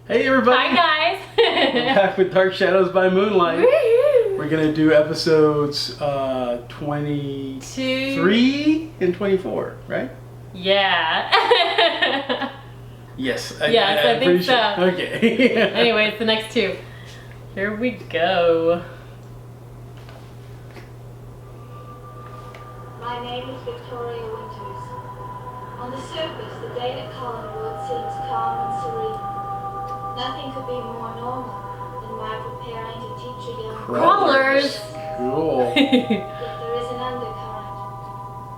Hey everybody! Hi guys! We're back with Dark Shadows by Moonlight. Woo-hoo. We're gonna do episodes 23 and 24, right? Yeah. Yes. Yes, I think so. Okay. Anyway, it's the next two. Here we go. My name is Victoria Winters. On the surface, the day at Collinwood seems calm and serene. Nothing could be more normal than my preparing to teach a young Crawlers. Cool. Yet there is an undercurrent,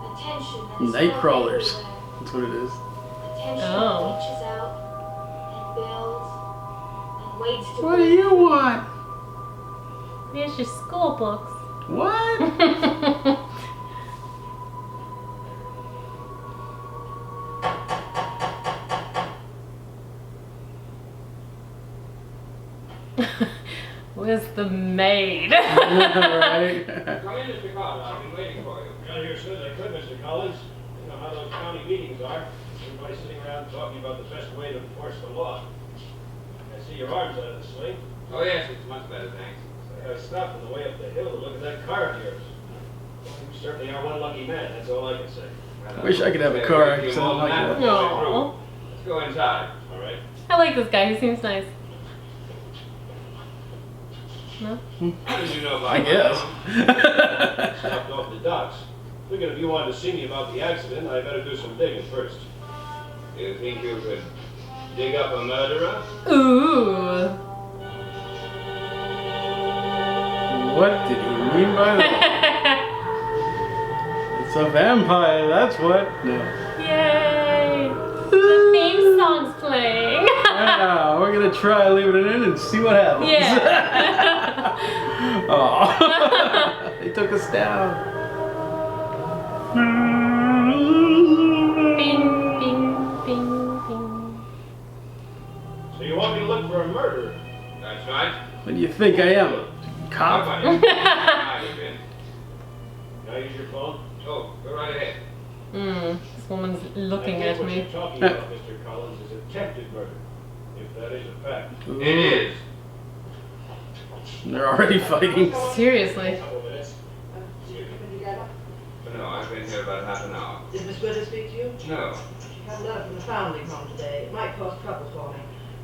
a tension that is Night felt crawlers. everywhere. That's what it is. A tension Oh. that reaches out and builds and waits to What do you want? Here's your school books. What? Where's the maid? Right. Come in, Mr. Collins. I've been waiting for you. Got here as soon as I could, Mr. Collins. You know how those county meetings are. Everybody sitting around talking about the best way to enforce the law. I see your arm's out of the sling. Oh, yes, it's much better, thanks. I gotta stop on the way up the hill to look at that car of yours. You certainly are one lucky man, that's all I can say. Well, Wish I could have a car, except I don't like that. Aw. Let's go inside. All right. I like this guy. He seems nice. No? How did you know about I guess. Stopped off the docks. Figured if you wanted to see me about the accident, I better do some digging first. Do you think you could dig up a murderer? Ooh. What did he mean by that? It's a vampire, that's what. No. Yay! The theme song's playing. Yeah, we're gonna try leaving it in and see what happens. Yeah. Oh, they took us down. Bing, bing, bing, bing. So you want me to look for a murderer? That's right. What do you think I am? Cop? Might have been. Can I use your phone? Oh, go right ahead. This woman's looking I think at what me. you're talking about, Mr. Collins, is attempted murder. If that is a fact. Ooh, It is. They're already fighting. Seriously. Couple minutes. No, I've been here about half an hour. Did Miss Withers speak to you? No. She had a letter from the foundling home today. It might cause trouble for me.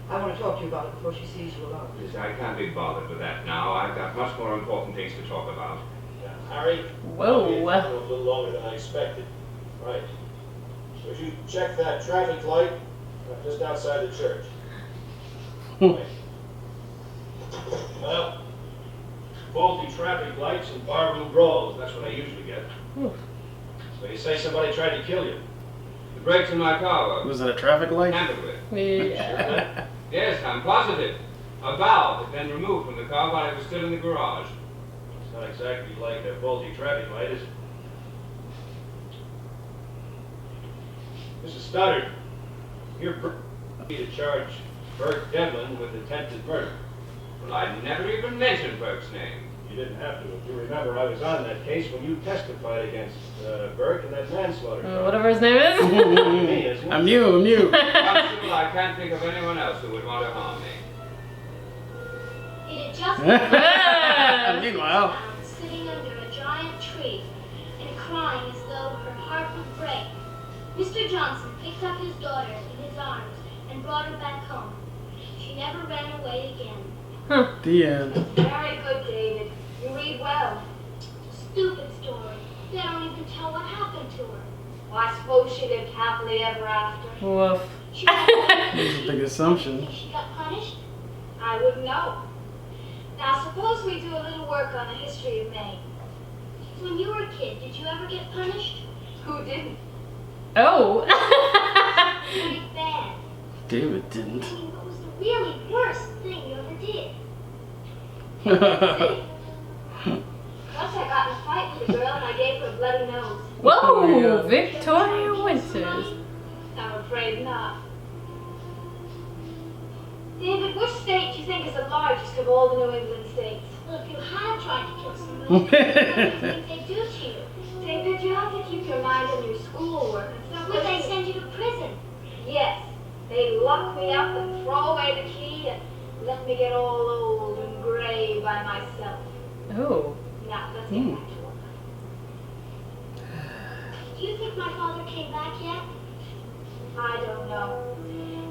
I want to talk to you about it before she sees you alone. Listen, I can't be bothered with that now. I've got much more important things to talk about. Yeah, Harry? Whoa. I'll be a little longer than I expected. Right. So if you check that traffic light just outside the church. Right. Well, faulty traffic lights and barroom brawls, that's what I usually get. So you say somebody tried to kill you? The brakes in my car were Was it a traffic light? tampered with. Yeah. Yes, I'm positive. A valve had been removed from the car while it was still in the garage. It's not exactly like a faulty traffic light, is it? Mrs. Stoddard, you're free to charge Bert Devlin with attempted murder. Well, I never even mentioned Burke's name. You didn't have to. If you remember, I was on that case when you testified against Burke in that manslaughter trial. Whatever his name is. Me, isn't it? I'm you. Constable, I can't think of anyone else who would want to harm me. It had just Meanwhile. sitting under a giant tree and crying as though her heart would break. Mr. Johnson picked up his daughter in his arms and brought her back home. She She never ran away again. The end. Very good, David. You read well. Stupid story. They don't even tell what happened to her. Well, I suppose she lived happily ever after. Woof. She got That's a big assumption. Think she got punished? I wouldn't know. Now, suppose we do a little work on the history of Maine. When you were a kid, did you ever get punished? Who didn't? Oh. Pretty bad. David I didn't. mean, what was the really worst thing you ever did? Once I got in a fight with a girl and I gave her a bloody nose. Whoa, Victoria Winters. I'm afraid not. David, which state do you think is the largest of all the New England states? Well, if you had tried to kill somebody, what do you think they'd do to you? David, you have to keep your mind on your schoolwork and stuff. Would they send you to prison? Yes. They'd lock me up and throw away the key and let me get all old and gray by myself. Oh. Now, let's get back to work. Do you think my father came back yet? I don't know.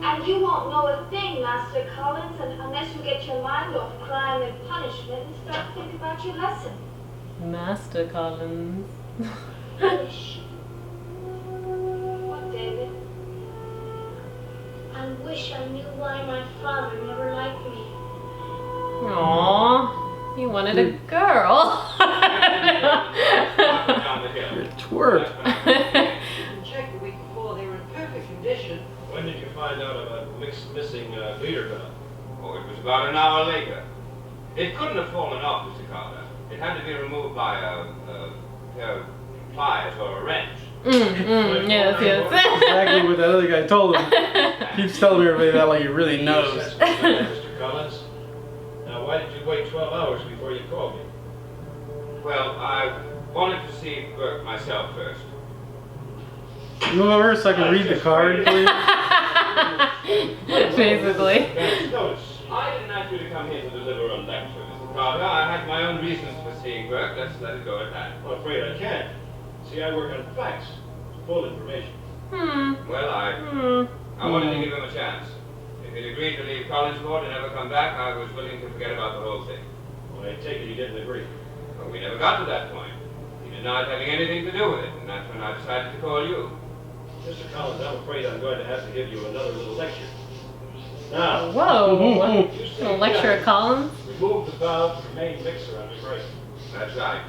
And you won't know a thing, Master Collins, unless you get your mind off crime and punishment and start to think about your lesson. Master Collins. Wish. What, David? I wish I knew why my father never liked me. Aww. He wanted a girl. Down the hill. You're a twerp. You checked the week before, they were in perfect condition. When did you find out about missing leader gun? Oh, it was about an hour later. It couldn't have fallen off, Mr. Carter. It had to be removed by a pair of pliers or a wrench. Yes, yes. Exactly what that other guy told him. Keeps telling everybody that like he really knows. That's what I meant, Mr. Collins. Now, why did you wait 12 hours before you called me? Well, I wanted to see Burke myself first. Move over so I can read the card, please. Basically. Advance notice. I didn't ask you to come here to deliver a lecture, Mr. Carter. I had my own reasons for seeing Burke. Let's let it go at that. I'm afraid I can't. See, I work on facts, full information. Well, I wanted to give him a chance. If he'd agreed to leave Collinsford and never come back, I was willing to forget about the whole thing. Well, I take it you didn't agree. But we never got to that point. He denied having anything to do with it, and that's when I decided to call you. Mr. Collins, I'm afraid I'm going to have to give you another little lecture. Now, Whoa. you A lecture at Collins? remove the valve from the main mixer on the brake. That's right.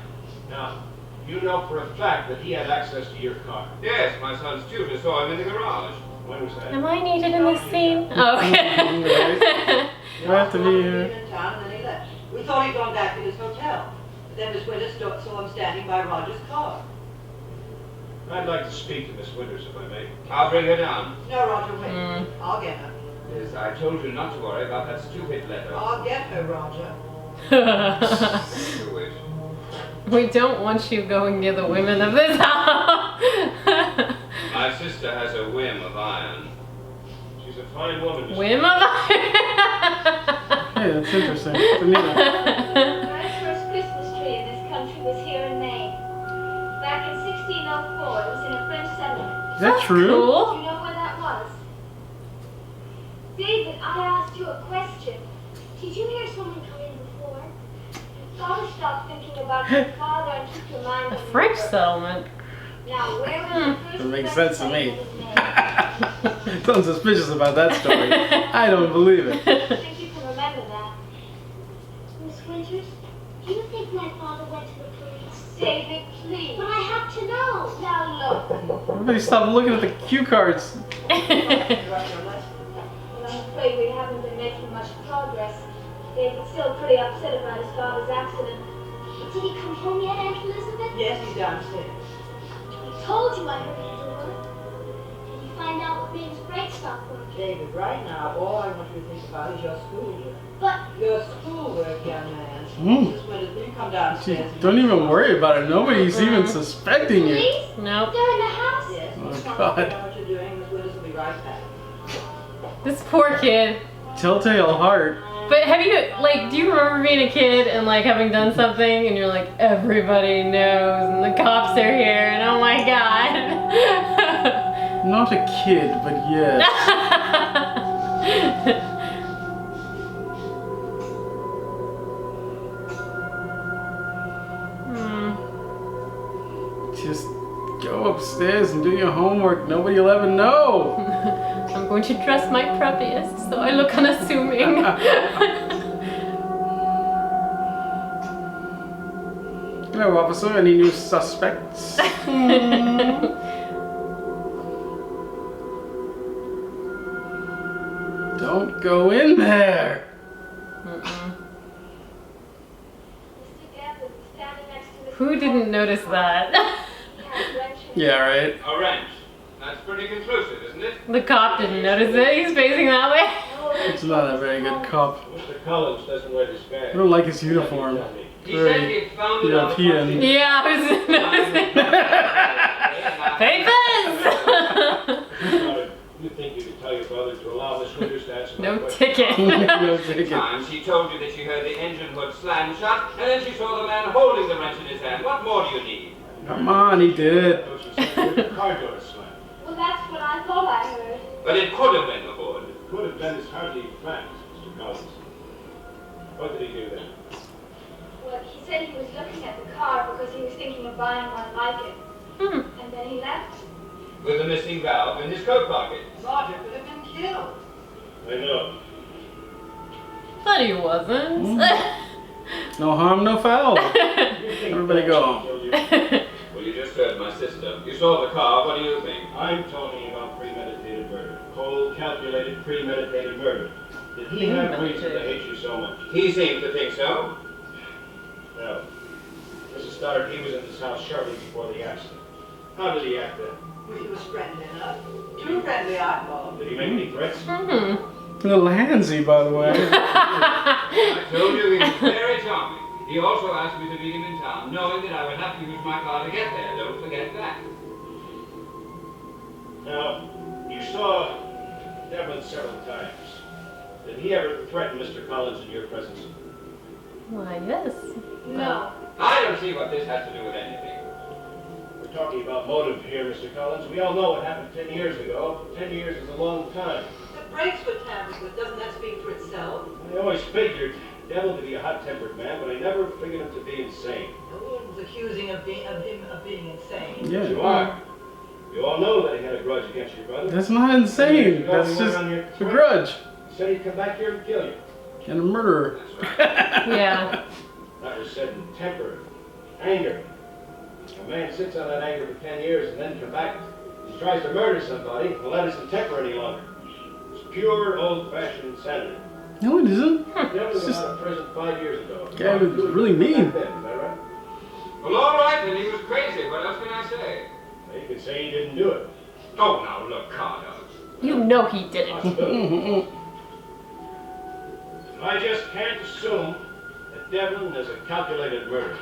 Now, you know for a fact that he had access to your car. Yes, my son's tutor saw him in the garage. When was that? Am I needed in this scene? Oh, okay. You have to be here. In town, and then he left. We thought he'd gone back to his hotel. But then Miss Winters saw him standing by Roger's car. I'd like to speak to Miss Winters, if I may. I'll bring her down. No, Roger, wait. I'll get her. Yes, I told you not to worry about that stupid letter. I'll get her, Roger. You wish. We don't want you going near the women of this house. My sister has a whim of iron. She's a fine woman, Mr. Whim of Hey, that's interesting. It's Anita. The very first Christmas tree in this country was here in Maine. Back in 1604, it was in a French settlement. Is that true? Do Cool. you know where that was? David, I asked you a question. Did you hear someone come in before? You've got to stop thinking about your father and keep your mind A on your French work. settlement. Now, where was the first That makes French sense to me. settlement in Maine? Something suspicious about that story. I don't believe it. I think you can remember that. Miss Winters, do you think my father went to the police? David, please. But I have to know. Now look. Everybody stop looking at the cue cards. Well, I'm afraid we haven't been making much progress. David's still pretty upset about his father's accident. Did he come home yet, Aunt Elizabeth? Yes, he's downstairs. I told you I heard the door. Did you find out what made his brakes stop working? David, right now, all I want you to think about is your schoolwork. But Your schoolwork, young man. Mm. Miss Winters, will you come Gee, downstairs? don't even worry about it. Nobody's even suspecting you. police? Nope. They're in the house? Yes. Oh, Just God. know what you're doing. Miss Winters will be right back. This poor kid. Telltale heart. But have you, like, do you remember being a kid and, like, having done something and you're like, everybody knows and the cops are here and oh my god. Not a kid, but yes. upstairs and do your homework. Nobody will ever know. I'm going to dress my preppiest so I look unassuming. Hello, officer. Any new suspects? Don't go in there. Mr. Devlin was standing next to Mr. Who didn't notice that? He had a wrench in his Yeah, right. A wrench. That's pretty conclusive, isn't it? The cop didn't notice it. He's facing that way. It's not a very good cop. Mr. Collins doesn't wear disguise. I don't like his uniform. He said he found it on the European. front seat. Yeah, I was noticing. Papers! You think you could tell your brother to allow Miss Winters to answer my No question? ticket. No ticket. Times she told you that she heard the engine hood slam shut, and then she saw the man holding the wrench in his hand. What more do you need? Come on, he did it. No, she said the car door slammed. Well, that's what I thought I heard. But it could have been the hood. Could have been is hardly a fact, Mr. Collins. What did he do then? Well, he said he was looking at the car because he was thinking of buying one like it. And then he left. With the missing valve in his coat pocket. Roger could have been killed. I know. But he wasn't. No harm, no foul. Everybody go. Killed you. Well, you just heard my sister. You saw the car. What do you think? I'm talking about premeditated murder. Cold, calculated, premeditated murder. Did he have reason to hate you so much? He seemed to think so. No. Mrs. Stoddard, he was in this house shortly before the accident. How did he act then? Well, he was friendly enough. Too friendly, I thought. Did he make any threats? A little handsy, by the way. I told you he was very charming. He also asked me to meet him in town, knowing that I would have to use my car to get there. Don't forget that. Now, you saw Devlin several times. Did he ever threaten Mr. Collins in your presence? Why, yes. No. I don't see what this has to do with anything. We're talking about motive here, Mr. Collins. We all know what happened 10 years ago. 10 years is a long time. The brakes were tampered with. Doesn't that speak for itself? I always figured Devlin to be a hot-tempered man, but I never figured him to be insane. No one was accusing him of being insane. You Yeah. are. You all know that he had a grudge against your brother. That's not insane. That's just a grudge. He said he'd come back here and kill you. And a murderer. Yeah. That was said in temper, anger. A man sits on that anger for 10 years and then come back and tries to murder somebody, well, that isn't temper any longer. It's pure old-fashioned insanity. No, it isn't. Devlin was just- out of prison 5 years ago. Guy was really mean. Back then, is that right? Well, all right, then he was crazy. What else can I say? Well, you could say he didn't do it. Oh, now look, Carter. You know he didn't. Possibility. I just can't assume that Devlin is a calculated murderer.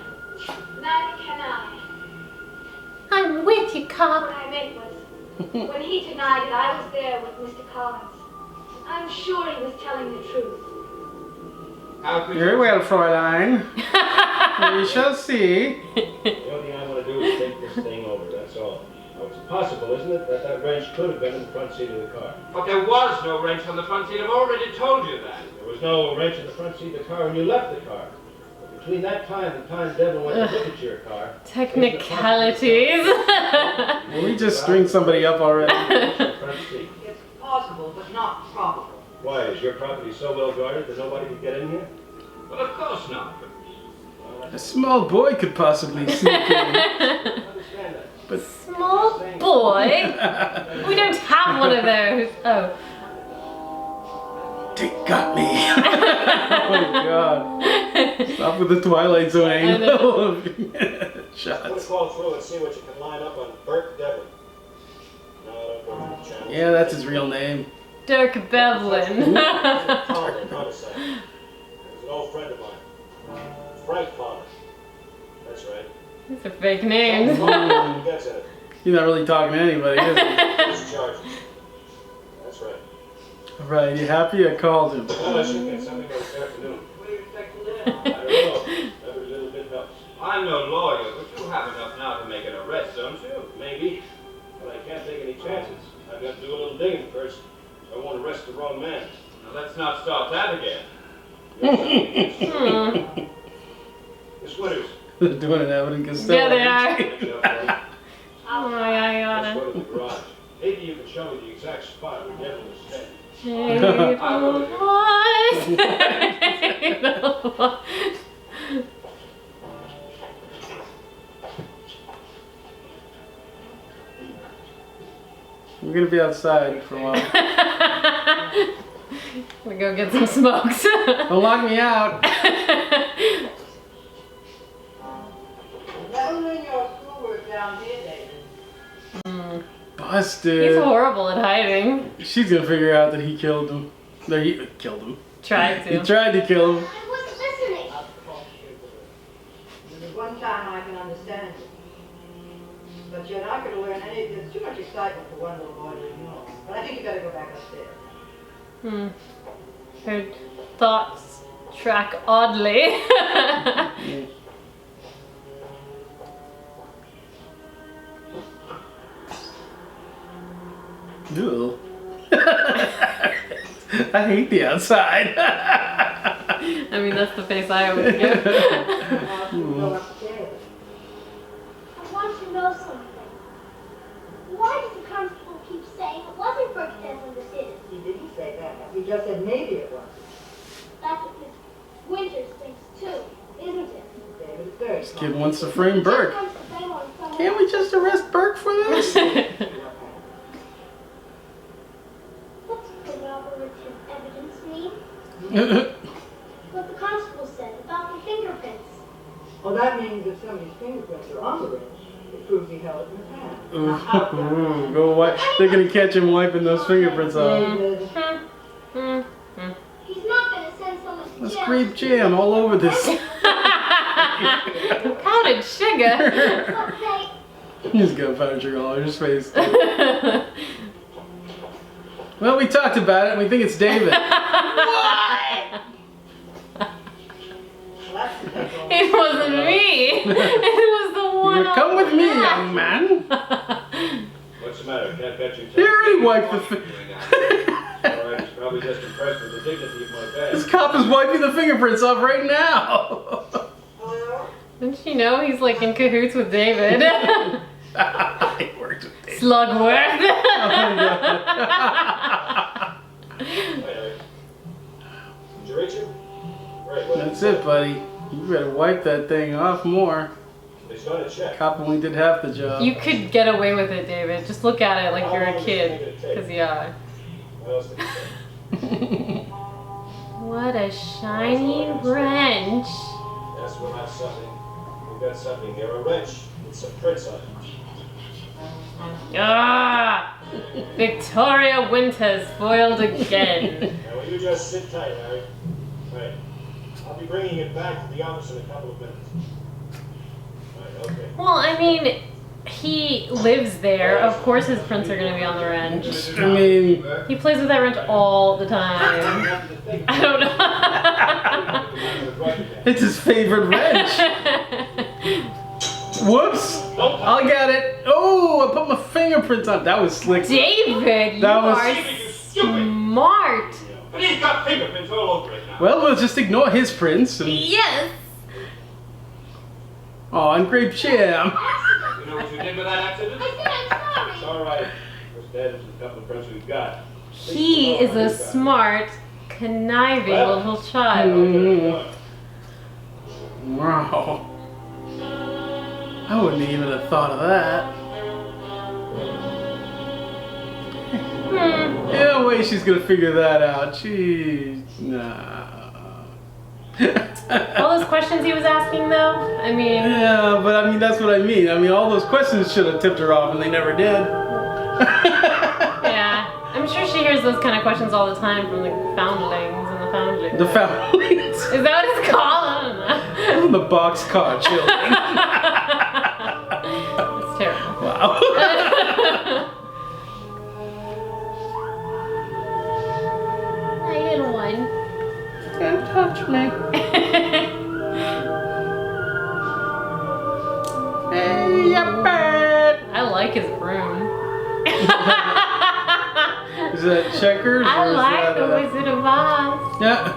Neither can I. I'm with you, What cop. I meant was, when he denied it, I was there with Mr. Collins. I'm sure he was telling the truth. How could Very you... well, Fräulein. We shall see. The only thing I want to do is think this thing over, that's all. Now, it's possible, isn't it, that that wrench could have been in the front seat of the car. But there was no wrench on the front seat. I've already told you that. There was no wrench in the front seat of the car when you left the car. But between that time and the time Devlin went to look at your car... Technicalities. Will we just string somebody up already? Front seat. It's possible, but not probable. Why, is your property so well guarded that nobody could get in here? Well, of course not. A small boy could possibly sneak in. I understand that. But Small boy? We don't have one of those. Oh. they got me. Oh my god. Stop with the Twilight Zone I know. angle of I'm going to shots. call through and see what you can line up on Bert Devlin. No, don't go to the channel. Yeah, that's his real name. Dirk Bevlin. Colin, homicide. He's an old friend of mine. Frank Palmer. That's right. These are fake names. Who gets in it? He's not really talking to anybody, is he? Who's charged? That's right. Right, you happy? I called him. Well, I should get something by this afternoon. What are you expecting I now? don't know. Every little bit helps. I'm no lawyer, but you have enough now to make an arrest, don't you? Maybe. But I can't take any chances. I've got to do a little digging first. I won't arrest the wrong man. Now, let's not start that again. Miss Winters. They're doing an Abbott and Yeah, Costello. they are. I'll Oh, yeah, I got Let's it. go to the garage. Maybe you can show me the exact spot where Devil is dead. We're gonna be outside for a while. We go get some smokes. Don't lock me out. Never learn your schoolwork down here, David. Busted. He's horrible at hiding. She's gonna figure out that he killed him. No, he killed him. Tried He to. tried to kill him. I wasn't listening. Of course you would. There's one time I can understand it. But you're not going to learn any. There's too much excitement for one little boy to ignore. But I think you better go back upstairs. Her thoughts track oddly. Ew. I hate the outside. I mean, that's the face I always give. Go upstairs. I want to know something. Why does the constable keep saying it wasn't Burke Desmond that did it? He didn't say that. He just said maybe it was. That's what Miss Winters thinks too, isn't it? David, it's very This kid wants to frame Burke. Just wants to blame on someone Can't we just arrest Burke for this? What's corroborative evidence mean? What the constable said about the fingerprints. Well, that means if somebody's fingerprints are on the wrench, it proves he held it in his hand. Now, how about that? Ooh, go wipe. They're gonna catch him wiping those fingerprints off. David, He's not going to send someone to Let's jail. grape jam all over this. Powdered sugar. Let's say, He's got powder sugar all over his face. Well, we talked about it and we think it's David. well, that's the thing. It wasn't me. It was the one. Come with me, on the young man. What's the matter? Can't bet you. He already wiped the All right, he's probably just impressed with the dignity of my This badge. cop is wiping the fingerprints off right now. Didn't she know he's like in cahoots with David? He worked with David. Slugworth. Oh my God. Wait, did you reach him? Right, well, That's it, buddy. You better wipe that thing off more. They started a check. Cop only did half the job. You could get away with it, David. Just look at it like you're a kid. Cause yeah. What else did he say? What a shiny wrench. Yes, we'll have something. We've got something here. A wrench with some prints on it. Ah! Victoria Winters foiled again. Now, will you just sit tight, Harry? Right. I'll be bringing it back to the office in a couple of minutes. Right, okay. Well, I mean, he lives there. Of course his prints are going to be on the wrench. I mean, He plays with that wrench all the time. I don't know. it's his favorite wrench. Whoops! I got it. Oh, I put my fingerprints on. That was slick. David, you That was- are smart. But he's got fingerprints all over it now. Well, we'll just ignore his prints. And, Yes. oh, and grape jam. You know what you did with that accident? I said I'm sorry. It's all right. What's dead is a couple of prints we've got. He is a smart, conniving little child. Wow. I wouldn't even have thought of that. No way she's gonna figure that out. Jeez, nah. All those questions he was asking, though, I mean, Yeah, but I mean, that's what I mean. I mean, all those questions should have tipped her off, and they never did. yeah. I'm sure she hears those kind of questions all the time from the foundlings and the foundlings. The families. Is that what it's called? I don't know. The boxcar children. It's terrible. Wow. I hit one. Can't touch me. Hey, you bird. I like his broom. Is that checkers? I or is like that, the Wizard of Oz. Yeah.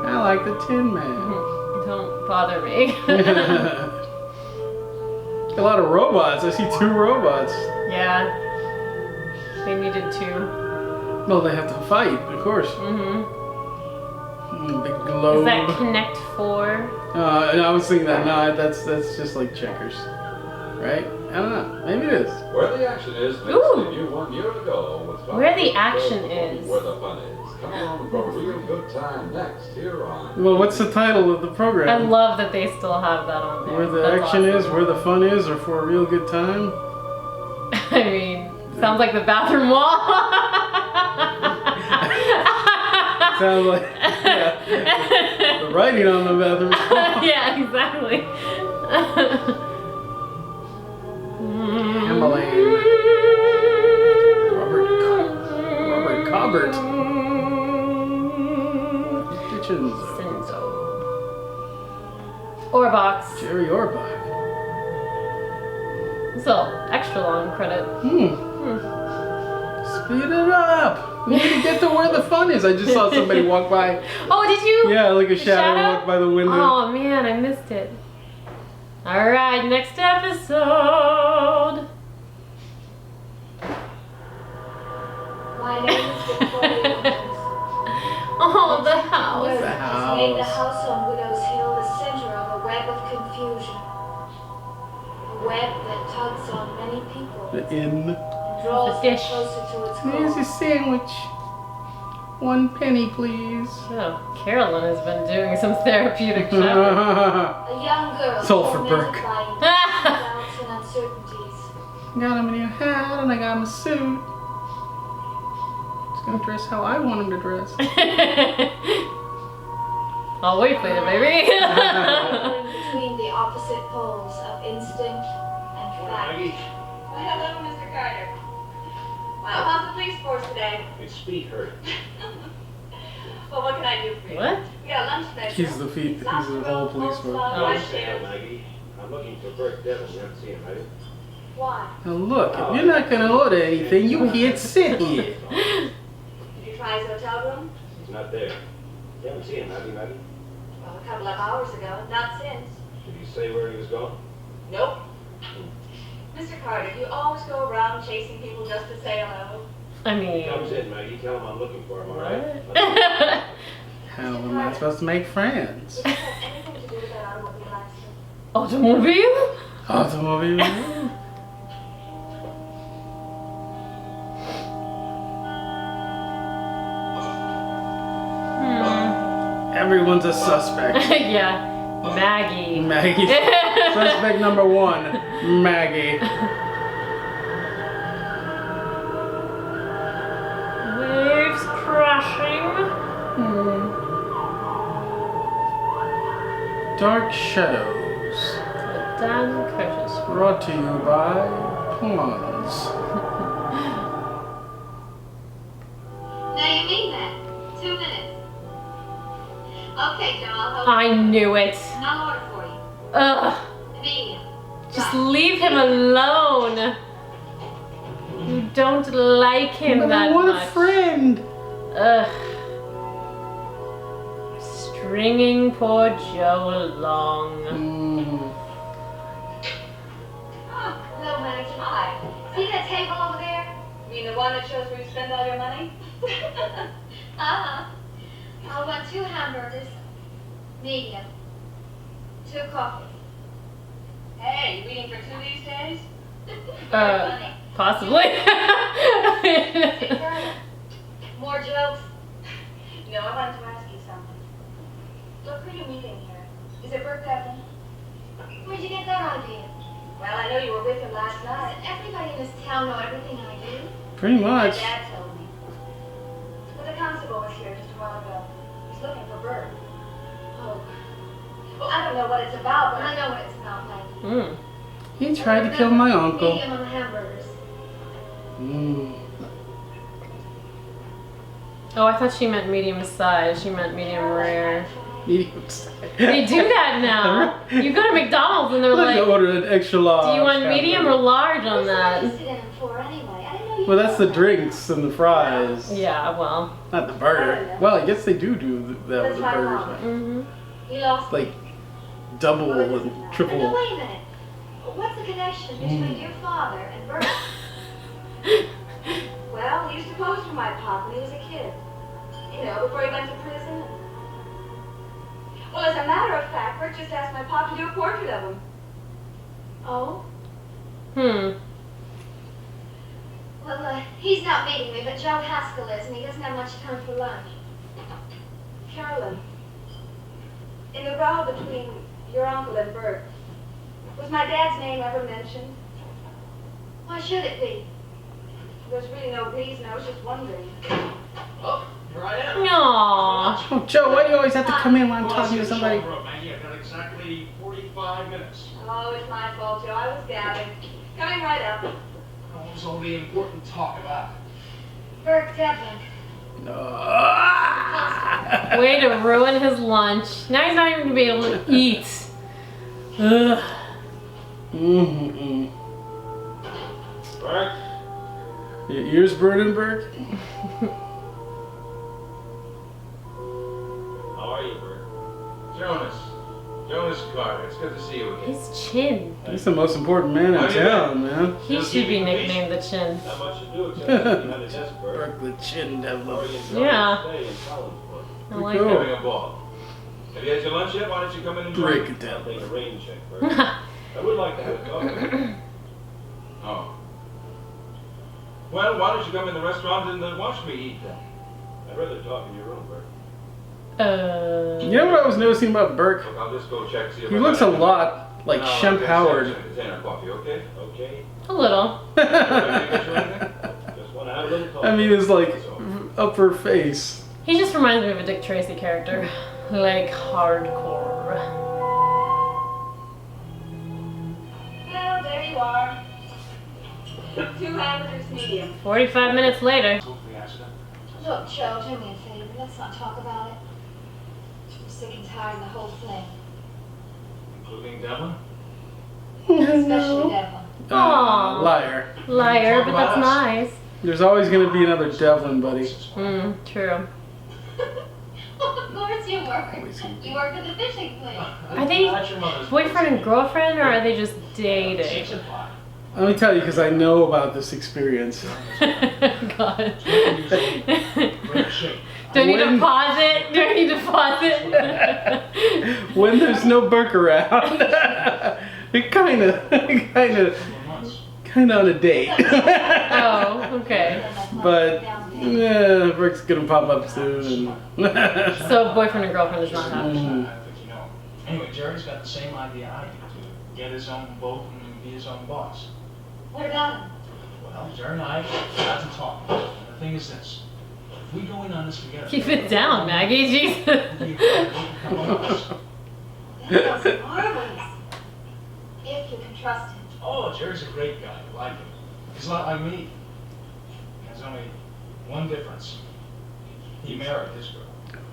I like the Tin Man. Don't bother me. A lot of robots. I see 2 robots. Yeah. They needed 2. Well, they have to fight, of course. Mm-hmm. Big globe. Is that Connect 4? And I was thinking that. No, that's just like checkers, right? I don't know. Maybe it is. Where the action is makes Ooh. debut 1 year ago. With Where the action is. Where the fun is. Come on for a real good time next here on. Well, what's the title of the program? I love that they still have that on there. Where the That's action is, awesome. where the fun is, or for a real good time? I mean, sounds like the bathroom wall. Sounds like the writing on the bathroom. Yeah, exactly. Himalayan. Robert Cobbert. Kitchens. Senzo. Orbox. Jerry Orbach. It's a extra long credit. Speed it up. We need to get to where the fun is. I just saw somebody walk by. Oh, did you? Yeah, like a shadow walk by the window. Oh man, I missed it. Alright, next episode. My name is Victoria Williams. Oh, the house. Murder The has made the house. house on Widow's Hill the center of a web of confusion. A web that tugs on many people The inn. and draws The them dish. closer to its Here's your core. sandwich. 1 penny, please. Oh, Carolyn has been doing some therapeutic shopping. A young girl Sulfur tormented Burke. by doubts and uncertainties. Got him a new hat and I got him a suit. He's gonna dress how I want him to dress. I'll wait for you, baby. Hovering between the opposite poles of instinct and fact. Maggie, Well, hello, Mr. Carter. Well, how's the police force today? it's speed hurt. Well, what can I do for you? What? We got a lunch special. He's the whole police force. Oh. Rice Say shares. Maggie. I'm looking for Bert Devon. You haven't seen him, have you? Why? Now look, if you're not gonna order anything, you can't sit here. Did you try his hotel room? He's not there. You haven't seen him, have you, Maggie? Well, a couple of hours ago. Not since. Did he say where he was going? Nope. Mr. Carter, do you always go around chasing people just to say hello? I He mean, comes in, Maggie. Tell him I'm looking for him, all right? How am I supposed to make friends? Does it have anything to do with that automobile accident? automobile? Automobile. Everyone's a suspect. Yeah, Maggie. Maggie. Suspect number 1, Maggie. Waves crashing. Dark Shadows. The Dan Curtis. Brought to you by Plums. Now you mean that? 2 minutes. Okay, Joe, I'll help I knew it. you. I'll order for you. Ugh. Medium. Just leave him alone. You don't like him But I that want much. a friend. Ugh. Stringing poor Joe along. Oh, hello, Maggie. Hi. See that table over there? You mean the one that shows where you spend all your money? Uh-huh. I'll want 2 hamburgers. Medium. 2 coffees. Hey, you eating for 2 these days? Funny. Possibly. Victoria, more jokes? No, I wanted to ask you something. Look who you're meeting here. Is it Bert Devon? Where'd you get that idea? Well, I know you were with him last night. Doesn't everybody in this town know everything I do? Pretty My much. dad told me. But the constable was here just a while ago. He's looking for Bert. Oh, Well, I don't know what it's about, but but I know what it's about, Maggie. He tried to kill my uncle. Medium on the hamburgers. Oh, I thought she meant medium size. She meant medium rare. Medium size. They do that now. You go to McDonald's and they're Let's like, order an extra large. do you want medium or large on What are you that? interested in them for anyway? I didn't know you Well, that's the knew. drinks and the fries. Yeah, well. Not the burger. Well, I guess they do that with the Let's try burgers. one. Mm-hmm. You lost me. Like double and No, triple. wait a minute. What's the connection between your father and Bert? Well, he used to pose for my pop when he was a kid. You know, before he went to prison. Well, as a matter of fact, Bert just asked my pop to do a portrait of him. Oh? Hmm. Well, he's not meeting me, but Joe Haskell is, and he doesn't have much time for lunch. Carolyn, in the row between your uncle and Bert, was my dad's name ever mentioned? Why should it be? There's really no reason. I was just wondering. Oh, here I am. Aww. Oh, Joe, why do you always have to come in when I'm talking to somebody? Maggie, I've got exactly 45 minutes. Oh, it's my fault, Joe. I was gabbing. Coming right up. What was all the important talk about? Bert Devlin. Way to ruin his lunch. Now he's not even gonna be able to eat. Ugh. Mm-hmm. Bert? Your ears burning, Bert? How are you, Bert? Jonas. Jonas Carter. It's good to see you again. His chin. He's the most important man in town, man. He should be nicknamed the Chin. Not much to do except sitting behind a desk, Bert. Bert the Chin How are Devil. you enjoying Yeah. your stay in Collinsburg? I like Cool. it. Having a ball. Have you had your lunch yet? Why don't you come in and join Break me? it down. I'll take a rain check, Bert. I would like to have a talk with you. Oh. Well, why don't you come in the restaurant and watch me eat then? I'd rather talk in your room, Bert. You know what I was noticing about Bert? Look, I'll just go check, see if He I looks got a anything. lot like No, Shemp I'll Howard. get a container of coffee, okay? Okay. A little. Did I get you anything? Just want to have a little talk. I mean, his like That's all. upper face. He just reminds me of a Dick Tracy character. Like hardcore. Well, there you are. 2 hamburgers medium. 45 minutes later. Look, Joe, do me a favor. Let's not talk about it. I'm sick and tired of the whole thing. Including Devlin? Especially Devlin. Aw. Liar. Liar, but that's nice. There's always gonna be another Devlin, buddy. True. Of course you work. You work at the fishing place. Are they boyfriend and girlfriend, or are they just dating? Let me tell you, because I know about this experience. God. Do I need to pause it? Do I need to pause it? When there's no Burke around, it kind of on a date. Oh, okay. But yeah, Burke's gonna pop up soon. And So boyfriend and girlfriend is not happening. Anyway, Jerry's got the same idea I do, to get his own boat and be his own boss. What about him? Well, Jerry and I got to talk. And the thing is this, if we go in on this together... Keep it down, Maggie. Jesus. That sounds marvelous. If you can trust him. Oh, Jerry's a great guy. I like him. He's a lot like me. There's only one difference. He married his girl.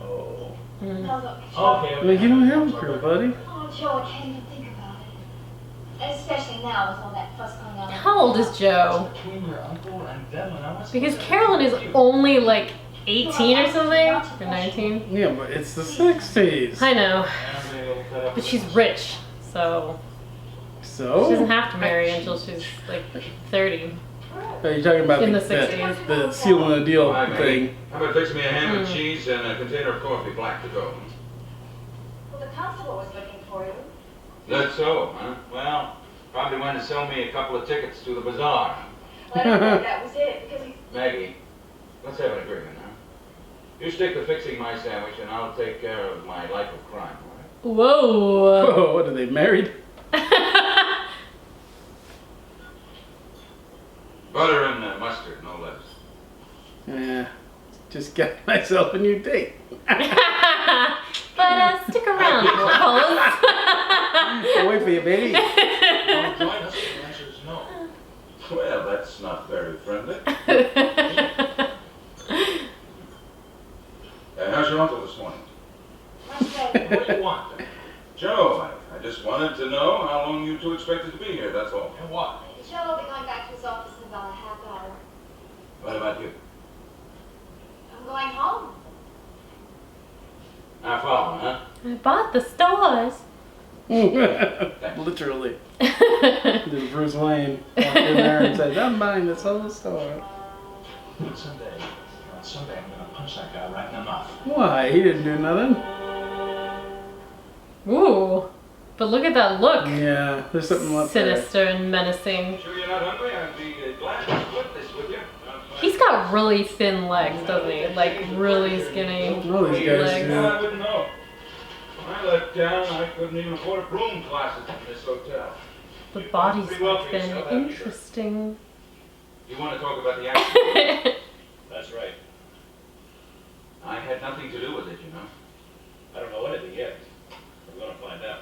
oh, Now look, Joe. Okay. well, you don't have a girl, buddy. Oh, Joe, I can't even think about it. Especially now with all that fuss going on. How old is Joe? Between your uncle and Devlin, I want Because Carolyn is only like 18 or something? Or 19? Yeah, but it's the 60s. I know. But she's rich, so she doesn't So? have to marry until she's like 30. Are you talking about In the the 60s. the seal and the deal Hi, Maggie. thing? How about fix me a ham and cheese and a container of coffee, black to go? Well, the constable was looking for you. That's so, huh? Well, probably wanted to sell me a couple of tickets to the bazaar. Well, I don't think that was it, because he... Maggie, let's have an agreement, huh? You stick to fixing my sandwich and I'll take care of my life of crime, all right? Whoa. Oh, what are they married? Butter and mustard, no less. Yeah, just get myself a new date. But stick around, fellas. I'll wait for you, baby. join us. The answer is no. Well, that's not very friendly. How's your uncle this morning? Much better. What do you want? Joe, I just wanted to know how long you two expected to be here, that's all. And what? Joe will be going back to his office in about a half hour. What about you? I'm going home. Half hour, huh? I bought the stores. Literally. Did Bruce Wayne walked in there and said, I'm buying this whole store. Someday I'm gonna punch that guy right in the mouth. Why? He didn't do nothing. Ooh. But look at that look. Yeah, there's something up there. Sinister and menacing. Sure you're not hungry? I'd be glad to split this with you. He's got really thin legs, doesn't he? Like really skinny All these guys legs. do. I wouldn't know. When I left town, I couldn't even afford room classes in this hotel. The body's Pretty well for thin. yourself, haven't you? Interesting. You want to talk about the accident? That's right. I had nothing to do with it, you know. I don't know anything yet. I'm gonna find out.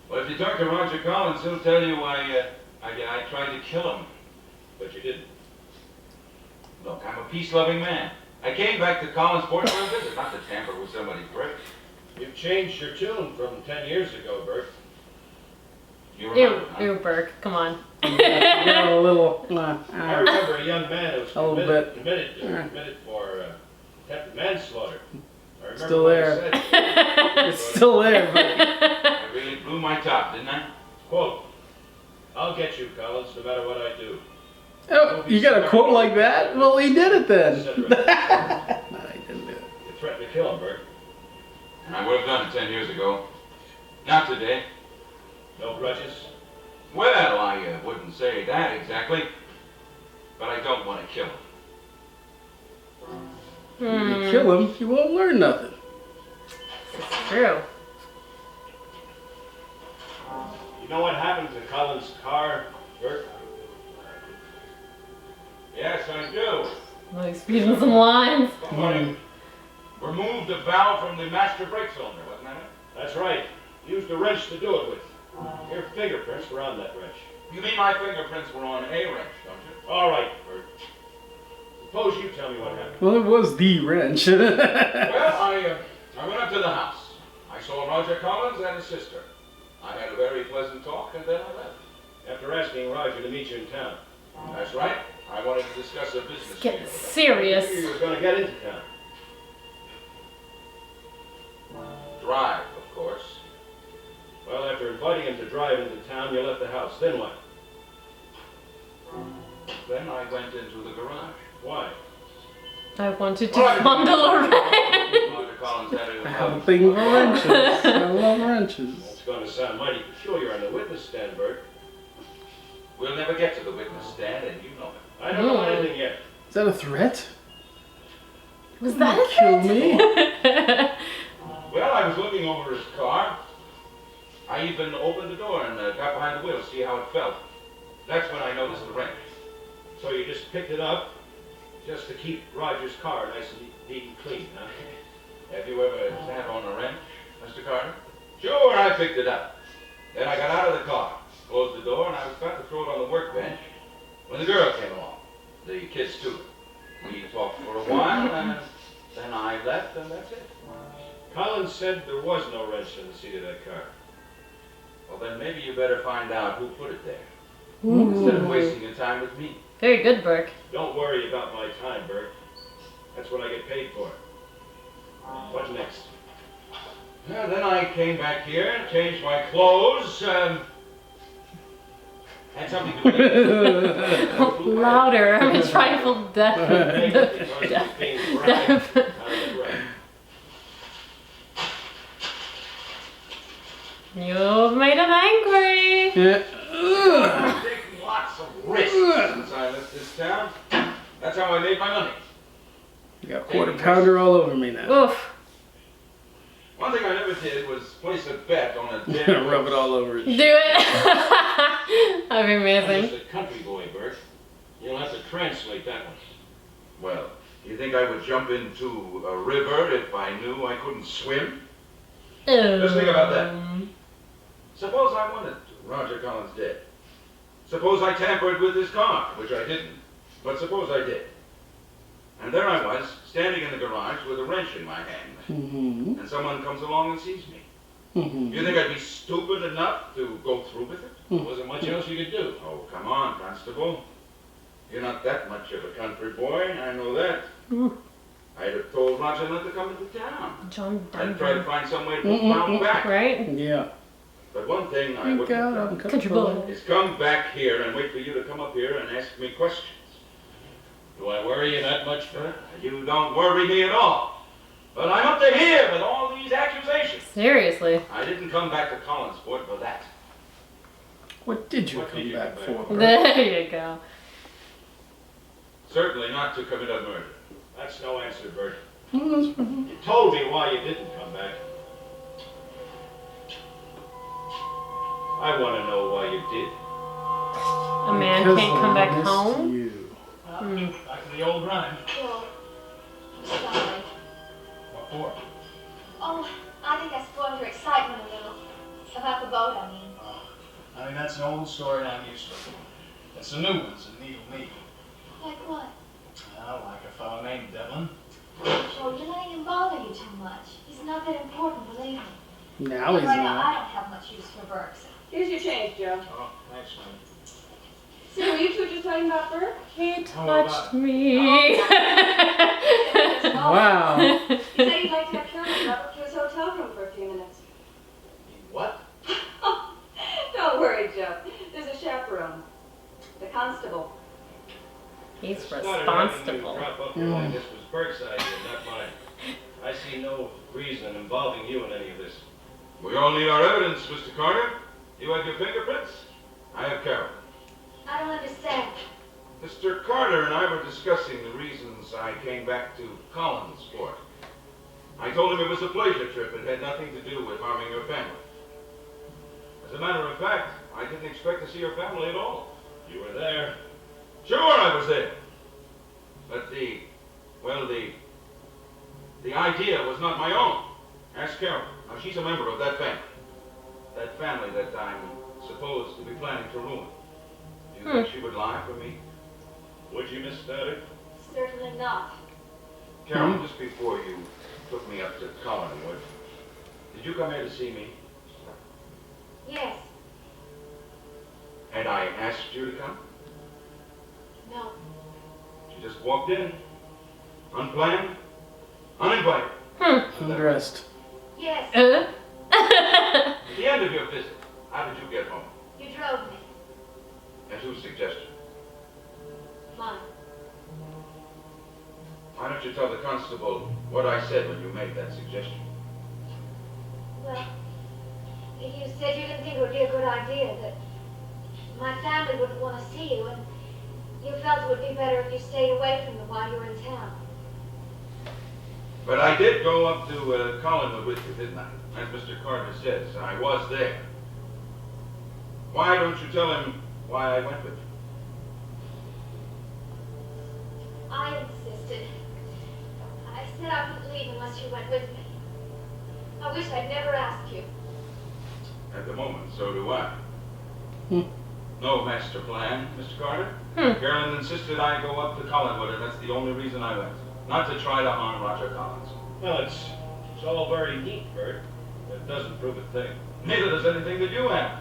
Well, if you talk to Roger Collins, he'll tell you I tried to kill him. But you didn't. Look, I'm a peace-loving man. I came back to Collinsport for a visit, not to tamper with somebody's brick. You've changed your tune from 10 years ago, Bert. You Ew, remember, huh? ew, Burke, come on. You got a little, I remember a young man who was A little bit. committed for attempted manslaughter. I remember Still what he there. said. It's still there, but I really blew my top, didn't I? Quote, I'll get you, Collins, no matter what I do. oh, you got a quote like that? Well, he did it then. Said right. No, he didn't do it. You threatened to kill him, Bert. And I would have done it 10 years ago. Not today. No grudges? Well, I wouldn't say that exactly. But I don't want to kill him. If you kill him, you won't learn nothing. It's true. You know what happened to Collins' car, Bert? Yes, I do. Well, he's speeding some lines. Somebody removed the valve from the master brake cylinder, wasn't that it? That's right. Used a wrench to do it with. Your fingerprints were on that wrench. You mean my fingerprints were on a wrench, don't you? All right, Bert. Suppose you tell me what happened. Well, it was the wrench. Well, I went up to the house. I saw Roger Collins and his sister. I had a very pleasant talk, and then I left. After asking Roger to meet you in town. That's right. I wanted to discuss a business deal Get with him. serious. You were going to get into town. Drive, of course. Well, after inviting him to drive into town, you left the house. Then what? Then I went into the garage. Why? I wanted to fondle a wrench. Roger Collins had I have a thing for wrenches. I love wrenches. That's going to sound mighty peculiar on the witness stand, Bert. We'll never get to the witness stand, and you know it. I don't know anything yet. Is that a threat? Was that a Kill me? Well, I was looking over his car. I even opened the door and got behind the wheel to see how it felt. That's when I noticed the wrench. So you just picked it up just to keep Roger's car nice and neat and clean, huh? Have you ever sat on a wrench, Mr. Carter? Sure, I picked it up. Then I got out of the car, closed the door, and I was about to throw it on the workbench when the girl came along. The kids, too. We talked for a while, and then I left, and that's it. Collins said there was no wrench in the seat of that car. Well, then maybe you better find out who put it there. Instead of wasting your time with me. Very good, Burke. Don't worry about my time, Bert. That's what I get paid for. What next? Well, then I came back here, changed my clothes, had something to eat. Louder. I'm a trifle deaf. Being bribed. Right. You've made him angry. Yeah. I've taken lots of risks since I left this town. That's how I made my money. You got a quarter pounder all over me now. Oof. One thing I never did was place a bet on a dead Rub it all over. Do it. That'd be I'm amazing. just a country boy, Bert. You'll have to translate that one. Well, you think I would jump into a river if I knew I couldn't swim? Just think about that. Suppose I wanted Roger Collins dead. Suppose I tampered with his car, which I didn't. But suppose I did. And there I was, standing in the garage with a wrench in my hand. Mm-hmm. And someone comes along and sees me. Mm-hmm. You think I'd be stupid enough to go through with it? There wasn't much else you could do. Oh, come on, Constable. You're not that much of a country boy, I know that. I'd have told Roger not to come into town. John I'd try to Denver. find some way to put Mom back. Right? Yeah. But one thing I Thank wouldn't God have I'm done Country boy. is come back here and wait for you to come up here and ask me questions. Do I worry you that much, Bert? You don't worry me at all. But I'm up to here with all these accusations. Seriously. I didn't come back to Collinsport for that. What did you What did come you back come for? back Bert? There you go. Certainly not to commit a murder. That's no answer, Bert. Oh, that's fine. You told me why you didn't come back. I want to know why you did. A man Because can't come I back missed home? You. Back to the old grind. Joe, I'm sorry. What for? Oh, I think I spoiled your excitement a little. About the boat, I mean. I mean, that's an old story I'm used to. It's the new ones that needle me. Like what? Well, like a fellow named Devlin. Oh, you're letting him bother you too much. He's not that important, believe me. Now he's Right now, not. I don't have much use for Burks. Here's your change, Joe. Oh, thanks, man. So were you two just talking about Bert? He How about touched it? me. Wow. He said he'd like to have Carol drop up to his hotel room for a few minutes. What? Don't worry, Joe. There's a chaperone. The constable. He's Started having you responsible. drop up here like this was Bert's idea, not mine. I see no reason involving you in any of this. We all need our evidence, Mr. Carter. You have your fingerprints. I have Carol. I don't understand. Mr. Carter and I were discussing the reasons I came back to Collinsport. I told him it was a pleasure trip. It had nothing to do with harming your family. As a matter of fact, I didn't expect to see your family at all. You were there. Sure, I was there. But the idea was not my own. Ask Carol. Now, she's a member of that family. That family that I'm supposed to be planning to ruin. Do you think she would lie for me? Would you, Miss Stoddard? Certainly not. Carol, just before you took me up to Collinwood, did you come here to see me? Yes. Had I asked you to come? No. You just walked in, unplanned, uninvited. Undressed. Yes. At the end of your visit, how did you get home? You drove me. At whose suggestion? Mine. Why don't you tell the constable what I said when you made that suggestion? Well, you said you didn't think it would be a good idea, that my family wouldn't want to see you, and you felt it would be better if you stayed away from them while you were in town. But I did go up to Collinwood with you, didn't I? As Mr. Carter says, I was there. Why don't you tell him why I went with you? I insisted. I said I wouldn't leave unless you went with me. I wish I'd never asked you. At the moment, so do I. No master plan, Mr. Carter. Carolyn insisted I go up to Collinwood, and that's the only reason I went. Not to try to harm Roger Collins. Well, it's all very neat, Bert. But it doesn't prove a thing. Neither does anything that you have.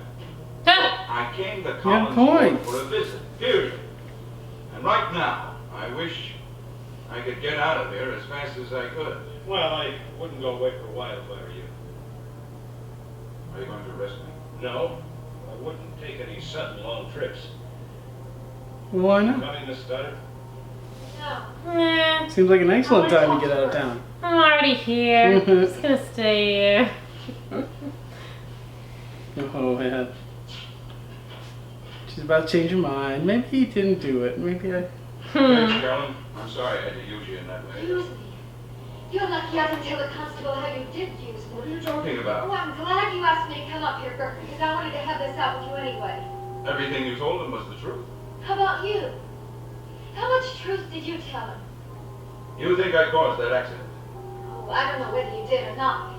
I came to point. Collinsport for a visit, period. And right now, I wish I could get out of here as fast as I could. Well, I wouldn't go away for a while if I were you. Are you going to arrest me? No, I wouldn't take any sudden long trips. Why not? Coming, Miss Stoddard? No. Nah, Seems like an excellent time to get out of town. I'm already here. I'm just gonna stay here. Oh, man. She's about to change her mind. Maybe he didn't do it. Maybe I... Thanks, Carolyn. I'm sorry I had to use you in that way. Use me. You're lucky I didn't tell the constable how you did use me. What are you talking about? Oh, I'm glad you asked me to come up here, Bert, because I wanted to have this out with you anyway. Everything you told him was the truth. How about you? How much truth did you tell him? You think I caused that accident? Oh, I don't know whether you did or not.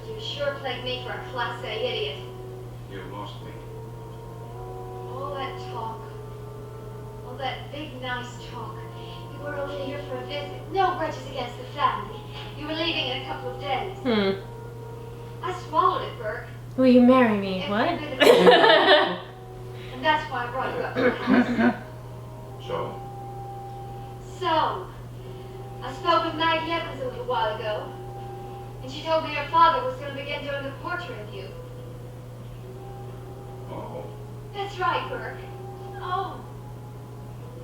But you sure played me for a Class A idiot. You lost me. All that talk. All that big, nice talk. You were only here for a visit. No grudges against the family. You were leaving in a couple of days. I swallowed it, Bert. Will you marry me? What? And that's why I brought you up to the house. So? So, I spoke with Maggie Evans a little while ago, and she told me her father was going to begin doing a portrait of you. Oh. That's right, Burke. Oh,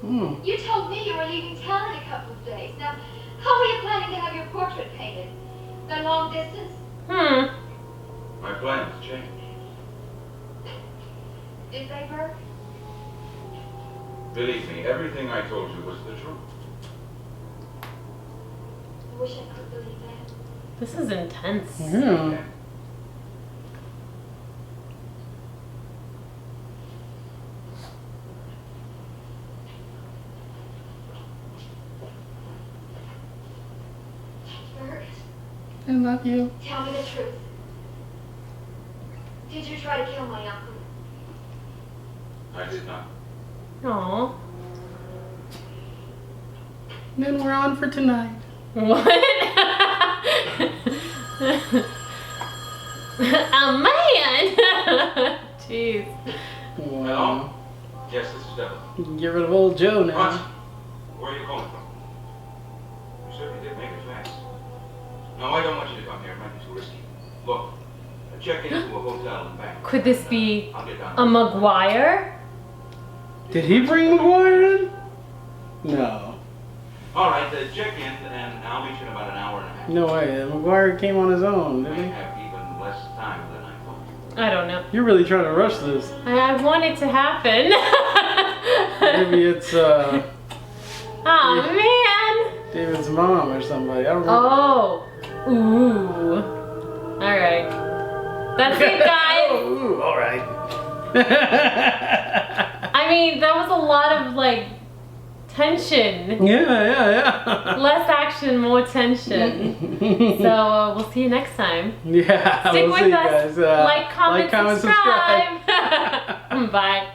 Hmm. you told me you were leaving town in a couple of days. Now, how are you planning to have your portrait painted? The long distance? My plans changed. Did they, Burke? Believe me, everything I told you was the truth. I wish I could believe that. This is intense. Yeah. Burke, I love you. tell me the truth. Did you try to kill my uncle? I did not. Aww. Then we're on for tonight. What? A man! Jeez. Hello? Yes, this is Devil. You can get rid of old Joe now. What? Where are you calling from? You certainly did make it fast. No, I don't want you to come here. It might be too risky. Look, check into a hotel and back. Could this be I'll get down. a Maguire? Did he bring McGuire in? No. All right, check in, and I'll meet you in about an hour and a half. No way. McGuire came on his own, I didn't he? have even less time than I thought. I don't know. You're really trying to rush this. I want it to happen. Maybe it's Oh man. David's mom or somebody. I don't know. Oh. Ooh. All right. That's it, guys. Ooh, all right. I mean, that was a lot of like tension. Yeah. Less action, more tension. So we'll see you next time. Yeah, Stick we'll with see you us. guys. Like, comment, subscribe. Bye.